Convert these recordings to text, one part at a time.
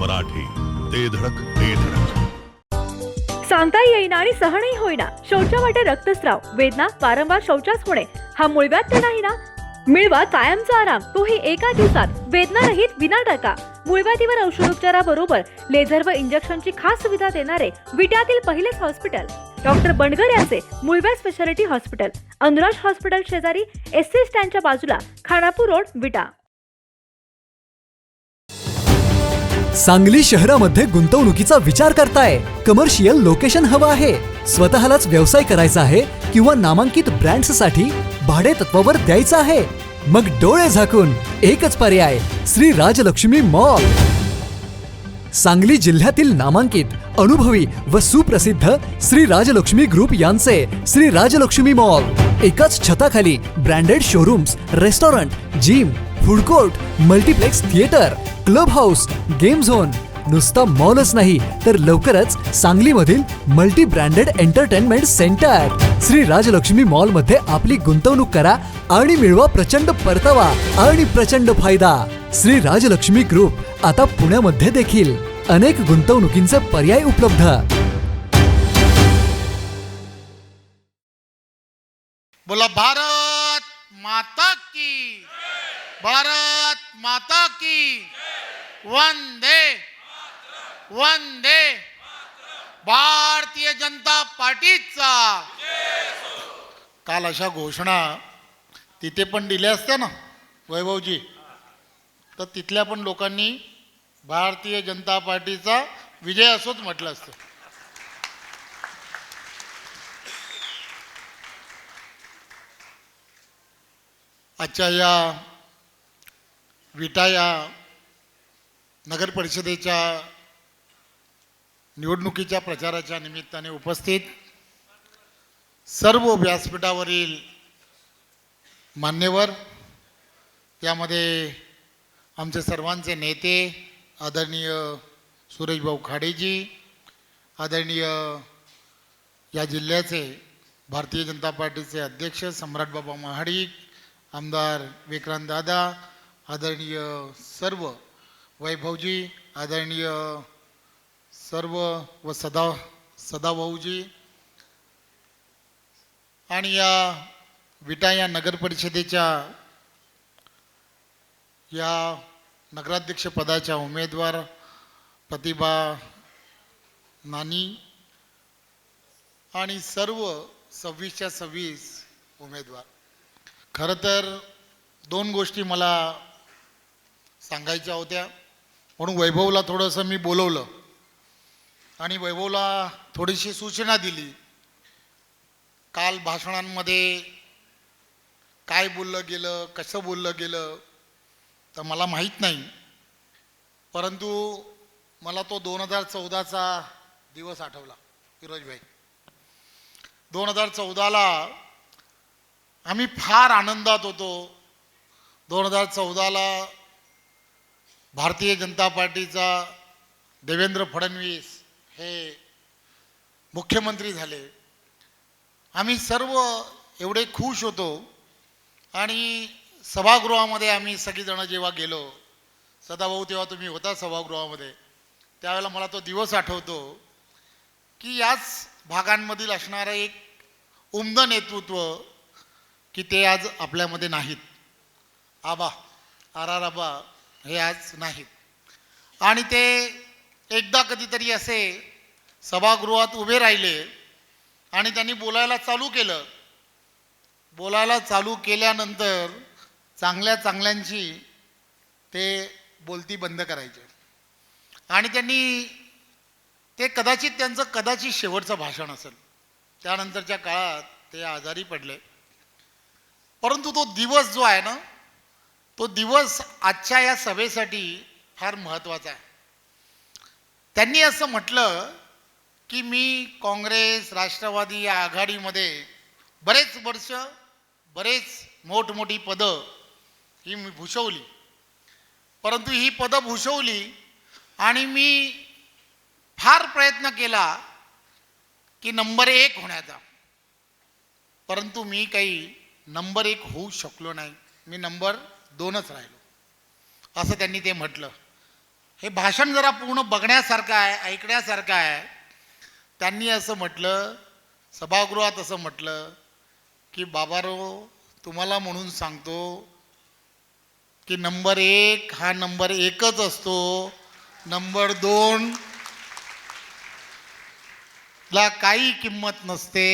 मराठी, ते धडक ते धडक. सांगता येईना आणि सहनही होईना, शौचा वाटे रक्तस्राव, वेदना, वारंवार शौचास होणे हा मूळव्याध तर नाही ना? मिळवा कायमचा आराम, तोही एका दिवसात, वेदना रहित, विना टाका. मूळव्याधीवर औषधोपचाराबरोबर लेझर व इंजेक्शनची खास सुविधा देणारे विट्यातील पहिलेच हॉस्पिटल डॉक्टर बंडगर यांचे मूळव्याध स्पेशालिटी हॉस्पिटल, अनुराज हॉस्पिटल शेजारी, एसटी स्टँडच्या बाजूला, खानापूर रोड, विटा. सांगली शहरामध्ये गुंतवणुकीचा विचार करताय? कमर्शियल लोकेशन हवं आहे, स्वतःलाच व्यवसाय करायचा आहे किंवा नामांकित ब्रँड्ससाठी भाडे तत्वावर द्यायचं आहे? मग डोळे झाकून एकच पर्याय, श्री राजलक्ष्मी मॉल. सांगली जिल्ह्यातील नामांकित, अनुभवी व सुप्रसिद्ध श्री राजलक्ष्मी ग्रुप यांचे श्री राजलक्ष्मी मॉल. एकाच छताखाली branded showrooms, restaurant, gym, food court, multiplex theatre, club house, game zone. नुसता मॉलच नाही तर लवकरच सांगलीमधील multi branded entertainment centre. Shri Rajlaxmi mall मध्ये आपली गुंतवणूक करा आणि मिळवा प्रचंड परतावा आणि प्रचंड फायदा. श्री राजलक्ष्मी ग्रुप आता पुण्यामध्ये देखील. अनेक गुंतवणुकींचे पर्याय उपलब्ध. बोला भारत माता की, भारत माता की. वंदे वंदे. भारतीय जनता पार्टीचा. काल अशा घोषणा तिथे पण दिल्या असत्या ना वैभवजी, तर तिथल्या पण लोकांनी भारतीय जनता पार्टीचा विजय असोच म्हटलं असतं. आजच्या या विटा या नगर परिषदेच्या निवडणुकीच्या प्रचाराच्या निमित्ताने उपस्थित सर्व व्यासपीठावरील मान्यवर, यामध्ये आमचे सर्वांचे नेते आदरणीय सुरेशभाऊ खाडेजी, आदरणीय या जिल्ह्याचे भारतीय जनता पार्टीचे अध्यक्ष सम्राटबाबा महाडिक, आमदार विक्रांत दादा, आदरणीय सर्व वैभवजी, आदरणीय सर्व व सदाभाऊजी, आणि या विटा या नगर परिषदेच्या या नगराध्यक्ष पदाच्या उमेदवार प्रतिभा नानी आणि सर्व 26च्या 26 उमेदवार. खरं तर दोन गोष्टी मला सांगायच्या होत्या, म्हणून वैभवला थोडंसं मी बोलवलं आणि वैभवला थोडीशी सूचना दिली. काल भाषणांमध्ये काय बोललं गेलं, कसं बोललं गेलं तर मला माहीत नाही, परंतु मला तो 2014चा दिवस आठवला. फिरोजभाई, 2014ला आम्ही फार आनंदात होतो. 2014ला भारतीय जनता पार्टीचा देवेंद्र फडणवीस हे मुख्यमंत्री झाले. आम्ही सर्व एवढे खुश होतो आणि सभागृहामध्ये आम्ही सगळीजणं जेव्हा गेलो, सदाभाऊ तेव्हा तुम्ही होता सभागृहामध्ये, त्यावेळेला मला तो दिवस आठवतो की याच भागांमधील असणारं एक उमदं नेतृत्व की ते आज आपल्यामध्ये नाहीत. आबा आबा हे आज नाहीत. आणि ते एकदा कधीतरी असे सभागृहात उभे राहिले आणि त्यांनी बोलायला चालू केलं. बोलायला चालू केल्यानंतर चांगल्या चांगल्यांची ते बोलती बंद करायचे आणि त्यांनी ते कदाचित त्यांचं शेवटचं भाषण असेल. त्यानंतरच्या काळात ते आजारी पडले. परंतु तो दिवस जो आहे ना, तो दिवस आजच्या या सभेसाठी फार महत्त्वाचा आहे. त्यांनी असं म्हटलं की मी काँग्रेस राष्ट्रवादी या आघाडीमध्ये बरेच वर्ष बरेच मोठमोठी पदं ही मी भूषवली, परंतु ही पदं भूषवली आणि मी फार प्रयत्न केला की नंबर 1 होण्याचा, परंतु मी काही नंबर 1 होऊ शकलो नाही. मी नंबर 2च राहिलो, असं त्यांनी ते म्हटलं. हे भाषण जरा पूर्ण बघण्यासारखं आहे, ऐकण्यासारखं आहे. त्यांनी असं म्हटलं, सभागृहात असं म्हटलं की बाबारो, तुम्हाला म्हणून सांगतो की नंबर 1 हा नंबर 1च असतो, नंबर 2 ला काही किंमत नसते,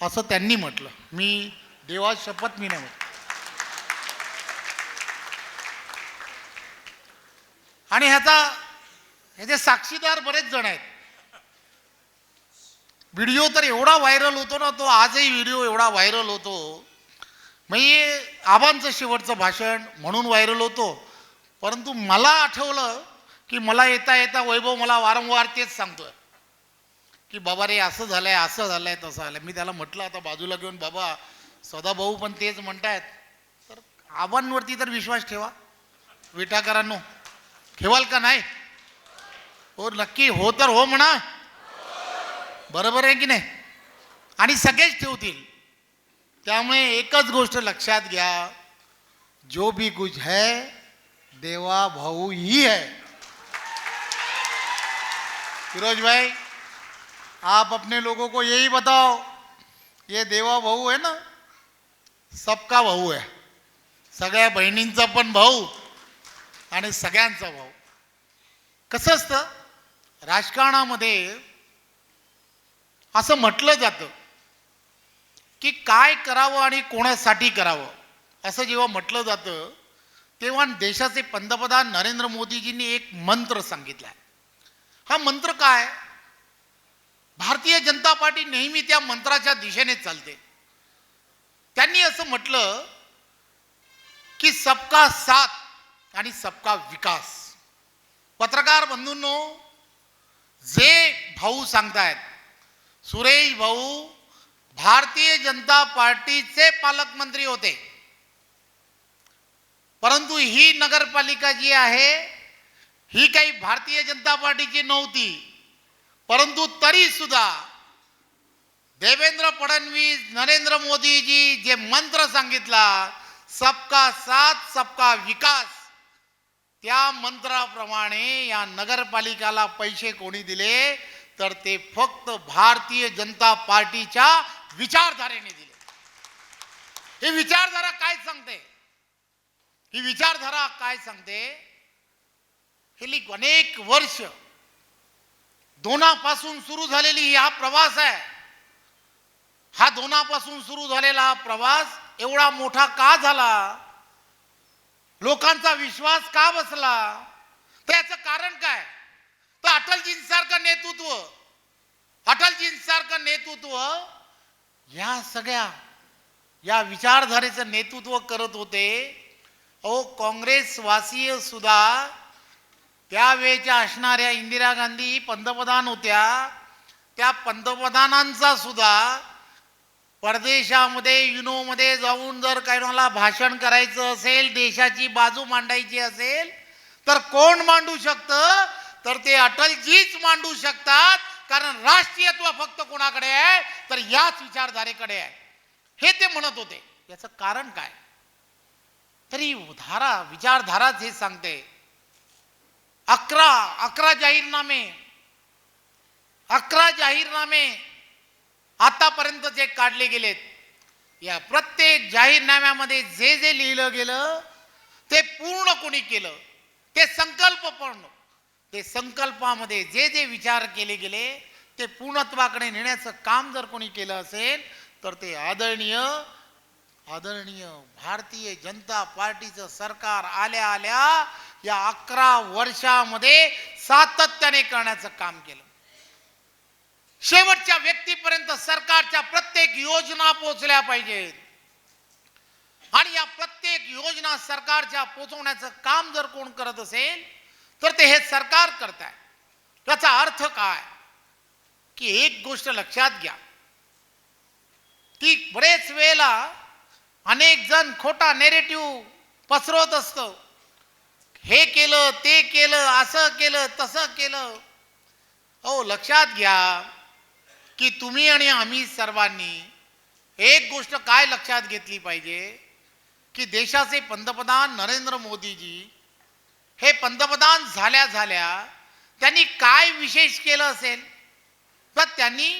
असं त्यांनी म्हटलं. मी देवा शपथ मी नाही म्हटलं. आणि ह्याचे साक्षीदार बरेच जण आहेत. व्हिडिओ तर एवढा व्हायरल होतो ना, तो आजही व्हिडिओ एवढा व्हायरल होतो. म्हणजे आबांचं शेवटचं भाषण म्हणून व्हायरल होतो. परंतु मला आठवलं की मला येता येता वैभव मला वारंवार तेच सांगतोय की बाबा रे असं झालंय, असं झालंय, तसं झालंय. मी त्याला म्हटलं आता बाजूला घेऊन, बाबा सदाभाऊ पण तेच म्हणतायत, तर आबांवरती तर विश्वास ठेवा विटाकरांनो. ठेवाल का नाही? हो नक्की, हो तर हो म्हणा. बरोबर आहे की नाही? आणि सगळेच ठेवतील. त्यामुळे एकच गोष्ट लक्षात घ्या, जो भी कुछ है देवा भाऊ ही है. फिरोज भाई, आप अपने लोगों को यही बताओ, ये देवा भाऊ है ना, सबका भाऊ है. सगळ्या बहिणींचा पण भाऊ आणि सगळ्यांचा भाऊ. कसं असतं राजकारणामध्ये, असं म्हटलं जातं की काय करावं आणि कोणासाठी करावं. असं जेव्हा म्हटलं जातं तेव्हा देशाचे पंतप्रधान नरेंद्र मोदीजींनी एक मंत्र सांगितला. हा मंत्र काय? भारतीय जनता पार्टी नेहमी त्या मंत्राच्या दिशेने चालते. त्यांनी असं म्हटलं की सबका साथ आणि सबका विकास. पत्रकार बंधूंनो, जे भाऊ सांगतायत, सुरेश भाऊ भारतीय जनता पार्टीचे पालकमंत्री होते, परंतु ही नगरपालिका जी आहे ही काही भारतीय जनता पार्टीची नव्हती. परंतु तरी सुद्धा देवेंद्र फडणवीस, नरेंद्र मोदीजी जे मंत्र सांगितला, सबका साथ सबका विकास, त्या मंत्राप्रमाणे या नगरपालिकाला पैसे कोणी दिले तर ते फक्त भारतीय जनता पार्टीच्या विचारधारेने दिले. ही विचारधारा काय सांगते? ही विचारधारा काय सांगते? गेली अनेक वर्ष दोनापासून सुरू झालेली हा प्रवास आहे. हा दोनापासून सुरू झालेला हा प्रवास एवढा मोठा का झाला? लोकांचा विश्वास का बसला? तर याचं कारण काय? तर अटलजींसारखं नेतृत्व, अटलजींसारखं नेतृत्व या सगळ्या या विचारधारेचं नेतृत्व करत होते. अहो, काँग्रेसवासीय सुद्धा त्यावेळेच्या असणाऱ्या इंदिरा गांधी पंतप्रधान होत्या, त्या पंतप्रधानांचा सुद्धा परदेशामध्ये युनोमध्ये जाऊन जर काही मला भाषण करायचं असेल, देशाची बाजू मांडायची असेल, तर कोण मांडू शकतं? तर ते अटलजीच मांडू शकतात. कारण राष्ट्रीयत्व फक्त कोणाकडे आहे? तर याच विचारधारेकडे आहे, हे ते म्हणत होते. याचं कारण काय? तरी विचारधाराच हे सांगते. 11 जाहीरनामे आतापर्यंत जे काढले गेलेत, या प्रत्येक जाहीरनाम्यामध्ये जे जे लिहिलं गेलं ते पूर्ण कोणी केलं? ते संकल्पामध्ये जे जे विचार केले गेले ते पूर्णत्वाकडे नेण्याचं काम जर कोणी केलं असेल तर ते आदरणीय भारतीय जनता पार्टीचं सरकार आल्या या 11 वर्षामध्ये सातत्याने करण्याचं काम केलं. शेवटच्या व्यक्तीपर्यंत सरकारच्या प्रत्येक योजना पोहोचल्या पाहिजेत आणि या प्रत्येक योजना सरकारच्या पोहोचवण्याचं काम जर कोण करत असेल तर ते हे सरकार करत आहे. त्याचा अर्थ काय? की एक गोष्ट लक्षात घ्या की बरेच वेळेला अनेक जण खोटा नेरेटिव्ह पसरवत असतो. हे केलं, ते केलं, असं केलं, तसं केलं. अहो, लक्षात घ्या की तुम्ही आणि आम्ही सर्वांनी एक गोष्ट काय लक्षात घेतली पाहिजे की देशाचे पंतप्रधान नरेंद्र मोदीजी हे पंतप्रधान झाल्या झाल्या त्यांनी काय विशेष केलं असेल? तर त्यांनी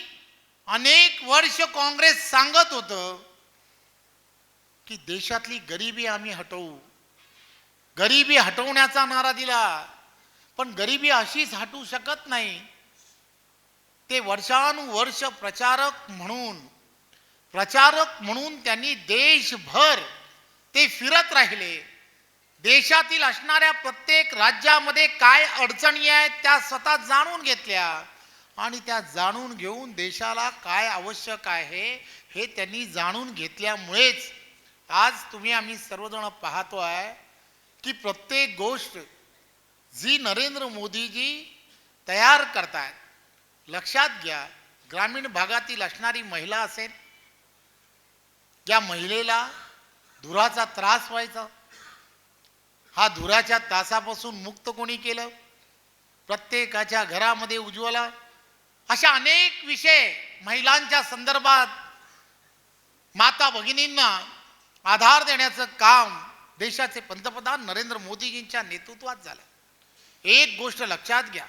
अनेक वर्ष काँग्रेस सांगत होतं की देशातली गरिबी आम्ही हटवू, गरिबी हटवण्याचा नारा दिला, पण गरिबी अशीच हटवू शकत नाही. ते वर्षानुवर्ष प्रचारक म्हणून त्यांनी देशभर ते फिरत राहिले. देशातील असणाऱ्या प्रत्येक राज्यामध्ये काय अडचणी आहेत त्या स्वतः जाणून घेतल्या आणि त्या जाणून घेऊन देशाला काय आवश्यक आहे हे त्यांनी जाणून घेतल्यामुळेच आज आम्ही सर्वजण पाहतो आहे की प्रत्येक गोष्ट जी नरेंद्र मोदीजी तयार करतायत. लक्षात घ्या, ग्रामीण भागातील असणारी महिला असेल, ज्या महिलेला धुराचा त्रास व्हायचा, हा धुराच्या त्रासापासून मुक्त कोणी केलं? प्रत्येकाच्या घरामध्ये उज्ज्वला, अशा अनेक विषय महिलांच्या संदर्भात माता भगिनींना आधार देण्याचं काम देशाचे पंतप्रधान नरेंद्र मोदीजींच्या नेतृत्वात झालं. एक गोष्ट लक्षात घ्या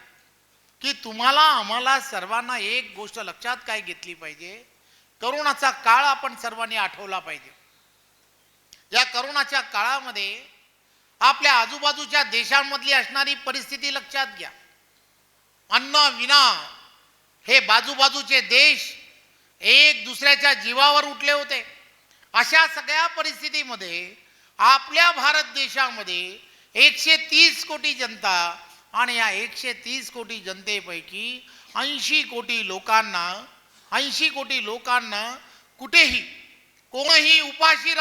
की तुम्हाला आम्हाला सर्वांना एक गोष्ट लक्षात काय घेतली पाहिजे, करोनाचा काळ आपण सर्वांनी आठवला पाहिजे. या करोनाच्या काळामध्ये आपल्या आजूबाजूच्या देशांमधली असणारी परिस्थिती लक्षात घ्या. अन्न विना हे बाजूबाजूचे देश एक दुसऱ्याच्या जीवावर उठले होते. अशा सगळ्या परिस्थितीमध्ये आपल्या भारत देशामध्ये 130 कोटी जनता आणि या 130 कोटी जनतेपैकी 80 कोटी लोकांना कुठेही कोणीही उपाशी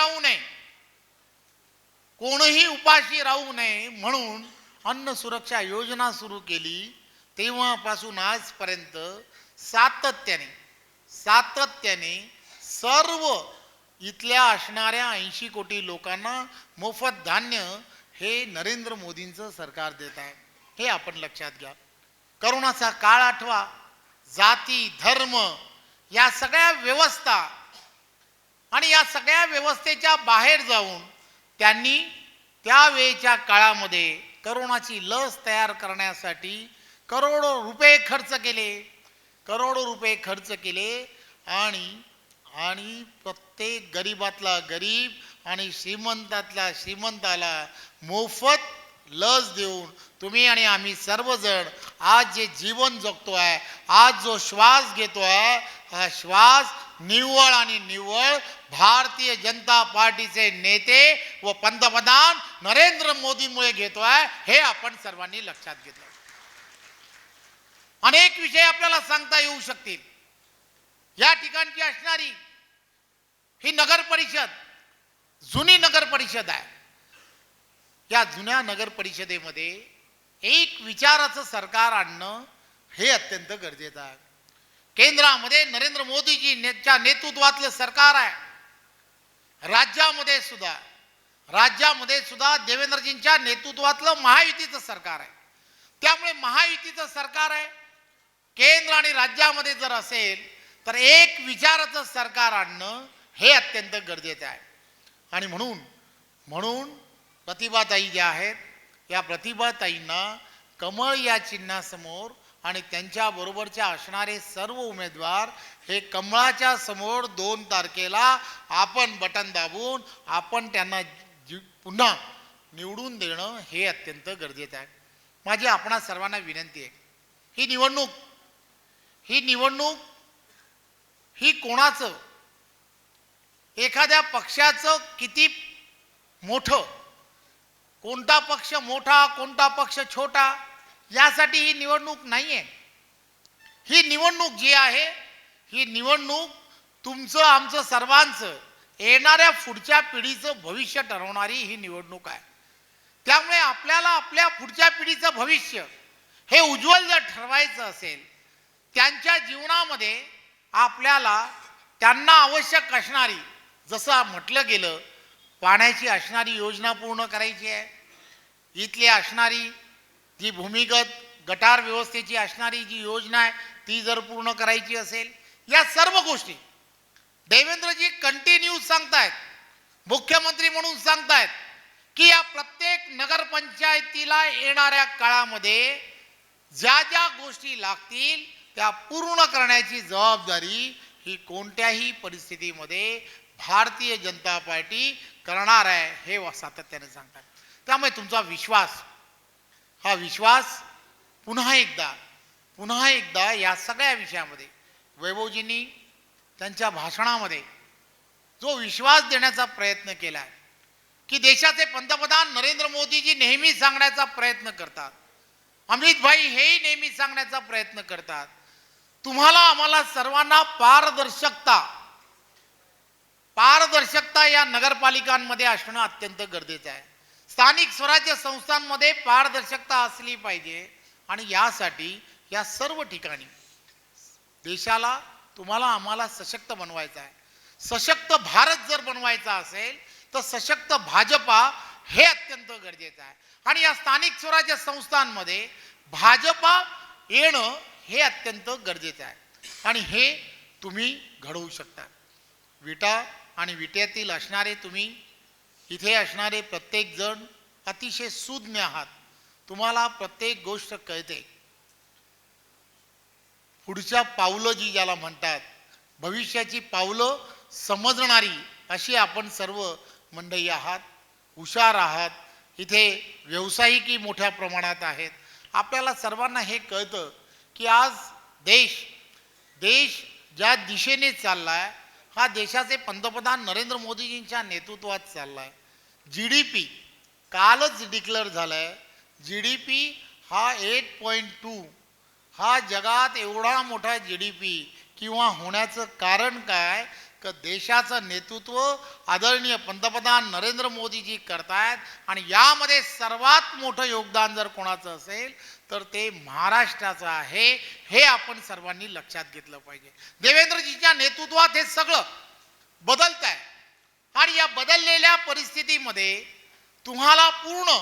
राहू नये म्हणून अन्न सुरक्षा योजना सुरू केली. तेव्हापासून आजपर्यंत सातत्याने सर्व इथल्या असणाऱ्या 80 कोटी लोकांना मोफत धान्य हे नरेंद्र मोदींचं सरकार देत आहे. हे आपण लक्षात घ्या. करोनाचा काळ आठवा. जाती धर्म या सगळ्या व्यवस्था आणि या सगळ्या व्यवस्थेच्या बाहेर जाऊन त्यांनी त्यावेळेच्या काळामध्ये करोनाची लस तयार करण्यासाठी करोडो रुपये खर्च केले आणि प्रत्येक गरीबातला गरीब आणि श्रीमंतातला श्रीमंताला मोफत लस देऊन तुम्ही आणि आम्ही सर्वजण आज जे जीवन जगतोय, आज जो श्वास घेतोय, हा श्वास निव्वळ भारतीय जनता पार्टीचे नेते व पंतप्रधान नरेंद्र मोदीमुळे घेतोय. हे आपण सर्वांनी लक्षात घेतलं. अनेक विषय आपल्याला सांगता येऊ शकतील. या ठिकाणची असणारी ही नगर परिषद जुनी नगर परिषद आहे. या जुन्या नगर परिषदेमध्ये एक विचाराचं सरकार आणणं हे अत्यंत गरजेचं आहे. केंद्रामध्ये नरेंद्र मोदीजींच्या नेतृत्वातलं सरकार आहे. राज्यामध्ये सुद्धा देवेंद्रजींच्या नेतृत्वातलं महायुतीचं सरकार आहे. त्यामुळे महायुतीचं सरकार आहे. केंद्र आणि राज्यामध्ये जर असेल तर एक विचाराचं सरकार आणणं हे अत्यंत गरजेचं आहे. आणि म्हणून प्रतिभाताई ज्या आहेत, या प्रतिभाताईंना कमळ या चिन्हासमोर आणि त्यांच्या बरोबरच्या असणारे सर्व उमेदवार हे कमळाच्या समोर 2 तारखेला आपण बटन दाबून आपण त्यांना पुन्हा निवडून देणं हे अत्यंत गरजेचं आहे. माझी आपणा सर्वांना विनंती आहे, ही निवडणूक ही कोणाचं, एखाद्या पक्षाचं किती मोठं, कोणता पक्ष मोठा कोणता पक्ष छोटा, यासाठी ही निवडणूक नाही आहे. ही निवडणूक जी आहे, ही निवडणूक तुमचं आमचं सर्वांचं येणाऱ्या पुढच्या पिढीचं भविष्य ठरवणारी ही निवडणूक आहे. त्यामुळे आपल्याला आपल्या पुढच्या पिढीचं भविष्य हे उज्ज्वल जर ठरवायचं असेल, त्यांच्या जीवनामध्ये आपल्याला त्यांना आवश्यक असणारी, जसं म्हटलं गेलं, पाण्याची असणारी योजना पूर्ण करायची आहे. इथली असणारी जी भूमिगत गटार व्यवस्थेची असणारी जी योजना आहे ती जर पूर्ण करायची असेल, या सर्व गोष्टी देवेंद्रजी कंटिन्यू सांगतायत, मुख्यमंत्री म्हणून सांगतायत की या प्रत्येक नगरपंचायतीला येणाऱ्या काळामध्ये ज्या ज्या गोष्टी लागतील त्या पूर्ण करण्याची जबाबदारी ही कोणत्याही परिस्थितीमध्ये भारतीय जनता पार्टी करणार आहे, हे सातत्याने सांगतात. त्यामुळे तुमचा विश्वास, हा विश्वास पुन्हा एकदा या सगळ्या विषयामध्ये वैभवजींनी त्यांच्या भाषणामध्ये जो विश्वास देण्याचा प्रयत्न केला आहे की देशाचे पंतप्रधान नरेंद्र मोदीजी नेहमी सांगण्याचा प्रयत्न करतात, अमित भाई हेही नेहमी सांगण्याचा प्रयत्न करतात, तुम्हाला आम्हाला सर्वांना पारदर्शकता या नगरपालिकांमध्ये असणं अत्यंत गरजेचं आहे. स्थानिक स्वराज्य संस्थांमध्ये पारदर्शकता असली पाहिजे आणि यासाठी या सर्व ठिकाणी देशाला तुम्हाला आम्हाला सशक्त बनवायचं आहे. सशक्त भारत जर बनवायचा असेल तर सशक्त भाजपा हे अत्यंत गरजेचं आहे आणि या स्थानिक स्वराज्य संस्थांमध्ये भाजपा येणं हे अत्यंत गरजेचं आहे आणि हे तुम्ही घडवू शकता. विटा आणि विट्यातील असणारे तुम्ही इथे असणारे प्रत्येक जण अतिशय सुज्ञ आहात, तुम्हाला प्रत्येक गोष्ट कळते. पुढच्या पावलं जी ज्याला म्हणतात, भविष्याची पावलं समजणारी अशी आपण सर्व मंडळी आहात, हुशार आहात. इथे व्यावसायिकही मोठ्या प्रमाणात आहेत. आपल्याला सर्वांना हे कळतं की आज देश ज्या दिशेने चालला आहे हा देशाचे पंतप्रधान नरेंद्र मोदीजींच्या नेतृत्वात चालला आहे. GDP कालच डिक्लेअर झाला आहे. GDP हा 8.2 हा जगात एवढा मोठा GDP किंवा होण्याचं कारण काय की देशाचं नेतृत्व आदरणीय पंतप्रधान नरेंद्र मोदीजी करतायत आणि यामध्ये सर्वात मोठं योगदान जर कोणाचं असेल तर ते महाराष्ट्राचं आहे, हे आपण सर्वांनी लक्षात घेतलं पाहिजे. देवेंद्रजीच्या नेतृत्वात हे सगळं बदलत आहे आणि या बदललेल्या परिस्थितीमध्ये तुम्हाला पूर्ण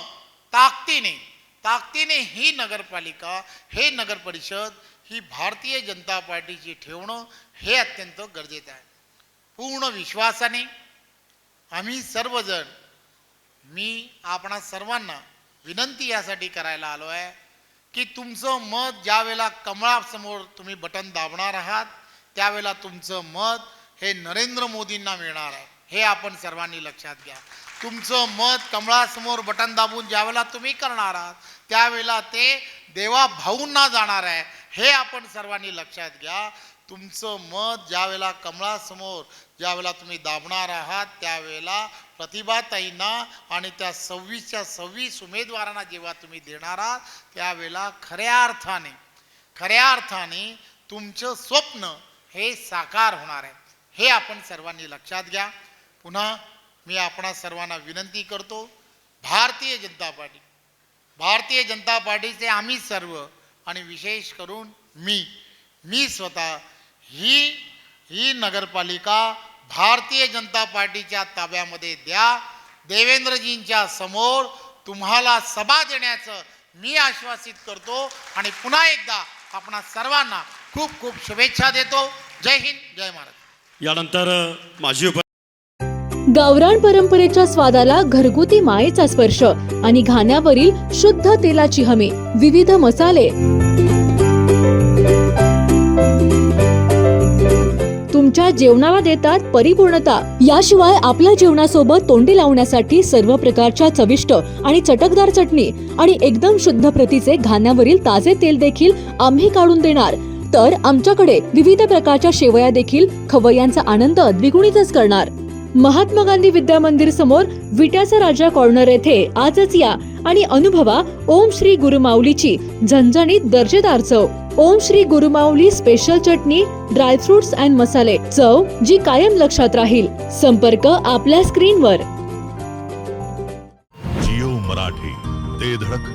ताकदीने ही नगरपालिका, हे नगर परिषद ही भारतीय जनता पार्टीची ठेवणं हे अत्यंत गरजेचं आहे. पूर्ण विश्वासाने आम्ही सर्वजण, मी आपणा सर्वांना विनंती यासाठी करायला आलो आहे की तुमचं मत ज्यावेळेला कमळासमोर तुम्ही बटन दाबणार आहात त्यावेळेला तुमचं मत हे नरेंद्र मोदींना मिळणार आहे, हे आपण सर्वांनी लक्षात घ्या. तुमचं मत कमळासमोर बटन दाबून ज्यावेळेला तुम्ही करणार आहात त्यावेळेला ते देवा भाऊंना जाणार आहे, हे आपण सर्वांनी लक्षात घ्या. तुमचं मत ज्यावेळेला कमळासमोर ज्यावेळेला तुम्ही दाबणार आहात त्यावेळेला प्रतिभाताईंना आणि त्या 26च्या 26 उमेदवारांना जेव्हा तुम्ही देणार आहात त्यावेळेला खऱ्या अर्थाने तुमचं स्वप्न हे साकार होणार आहे, हे आपण सर्वांनी लक्षात घ्या. पुन्हा मी आपणा सर्वांना विनंती करतो, भारतीय जनता पार्टीचे आम्ही सर्व आणि विशेष करून मी स्वतः ही नगरपालिका भारतीय जनता पार्टीच्या ताब्यामध्ये द्या. देवेंद्रजींच्या समोर तुम्हाला सभा देण्याचं मी आश्वासित करतो आणि पुन्हा एकदा आपणा सर्वांना खूप खूप शुभेच्छा देतो. जय हिंद, जय महाराष्ट्र. यानंतर माजी गावरान परंपरेच्या स्वादाला घरगुती मायेचा स्पर्श आणि घाण्यावरील शुद्ध तेलाची हमी, विविध मसाले, तुमच्या जेवणाला देतात परिपूर्णता. याशिवाय आपल्या जेवणासोबत तोंडी लावण्यासाठी सर्व प्रकारच्या चविष्ट आणि चटकदार चटणी आणि एकदम शुद्ध प्रतीचे घाण्यावरील ताजे तेल देखील आम्ही काढून देणार. तर आमच्याकडे विविध प्रकारच्या शेवया देखील खवय्यांचा आनंद द्विगुणितच करणार. महात्मा गांधी विद्या मंदिर समोर विट्याचा राजा कॉर्नर येथे आजच या आणि अनुभवा ओम श्री गुरुमाऊलीची झणझणीत दर्जेदार चव. ओम श्री गुरुमाऊली स्पेशल चटणी, ड्रायफ्रुट्स अँड मसाले, चव जी कायम लक्षात राहील. संपर्क आपल्या स्क्रीनवर. जिओ मराठी, ते धडक